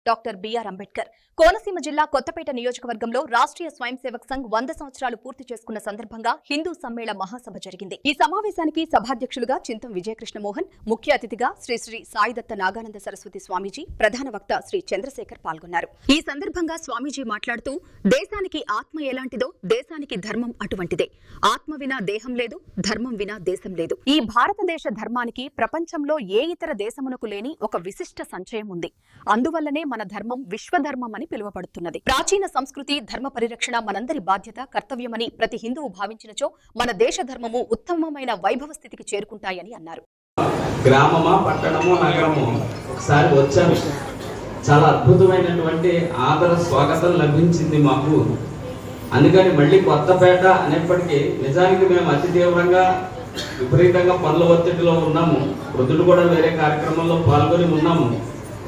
Doctor BR Ambedkar. Konaseema జిల్లా కొత్తపేట నియోజకవర్గంలో రాష్ట్రీయ స్వయం సేవక్ సంఘ్ 100 సంవత్సరాలు పూర్తి చేసుకున్న సందర్భంగా హిందూ సమ్మేళన మహాసభ జరిగింది. ఈ సమావేశానికి సభాధ్యక్షులుగా చింతం విజయకృష్ణమోహన్, ముఖ్య అతిథిగా శ్రీ శ్రీ సాయిదత్త నాగానంద సరస్వతి స్వామీజీ, ప్రధాన వక్త శ్రీ చంద్రశేఖర్ పాల్గొన్నారు. ఈ సందర్భంగా స్వామీజీ మాట్లాడుతూ, దేశానికి ఆత్మ ఎలాంటిదో దేశానికి ధర్మం అటువంటిదే. ఆత్మ వినా దేహం లేదు, ధర్మం వినా దేశం లేదు. ఈ భారతదేశ ధర్మానికి ప్రపంచంలో ఏ ఇతర దేశమునకు లేని ఒక విశిష్ట సంచయం ఉంది. అందువల్లనే మన ధర్మం విశ్వధర్మం అని పిలువబడుతున్నది. ప్రాచీన సంస్కృతి, ధర్మ పరిరక్షణ మనందరి బాధ్యత, కర్తవ్యమని ప్రతి హిందువు భావించినచో మన దేశ ధర్మము ఉత్తమమైన వైభవ స్థితికి చేరుకుంటాయని అన్నారు. గ్రామమా, పట్టణమో, నగరమో ఒకసారి వచ్చాను. చాలా అద్భుతమైనటువంటి ఆదర స్వాగతం లభించింది మాకు. అందుకని మళ్ళీ కొత్తపేట అనేప్పటికీ నిజానికి మేము అతి తీవ్రంగా విపరీతంగా పనుల ఒత్తిడిలో ఉన్నాము. వృద్ధులు కూడా వేరే కార్యక్రమంలో పాల్గొని ఉన్నాము.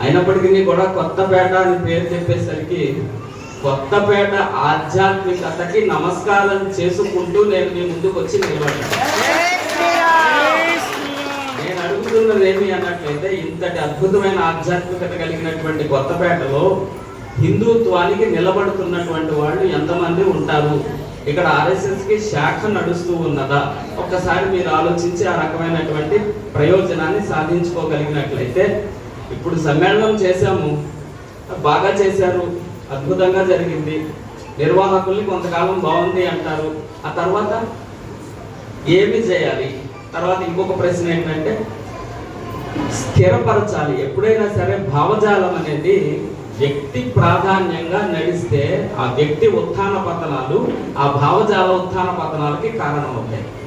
అయినప్పటికీ కూడా కొత్తపేట అని పేరు చెప్పేసరికి కొత్తపేట ఆధ్యాత్మికతకి నమస్కారం చేసుకుంటూ నేను మీ ముందుకు వచ్చి నిలబడ్డాను. నేను అడుగుతున్నది ఏమి అన్నట్లయితే, ఇంతటి అద్భుతమైన ఆధ్యాత్మికత కలిగినటువంటి కొత్తపేటలో హిందుత్వానికి నిలబడుతున్నటువంటి వాళ్ళు ఎంతమంది ఉంటారు? ఇక్కడ ఆర్ఎస్ఎస్ కి శాఖ నడుస్తూ ఉన్నదా? ఒక్కసారి మీరు ఆలోచించి ఆ రకమైనటువంటి ప్రయోజనాన్ని సాధించుకోగలిగినట్లయితే, ఇప్పుడు సమ్మేళనం చేశాము, బాగా చేశారు, అద్భుతంగా జరిగింది, నిర్వాహకుల్ని కొంతకాలం బాగుంది అంటారు. ఆ తర్వాత ఏమి చేయాలి? తర్వాత ఇంకొక ప్రశ్న ఏంటంటే, స్థిరపరచాలి. ఎప్పుడైనా సరే భావజాలం అనేది వ్యక్తి ప్రాధాన్యంగా నడిస్తే ఆ వ్యక్తి ఉత్థాన పతనాలు, ఆ భావజాల ఉత్థాన పతనాలకి కారణమవుతాయి.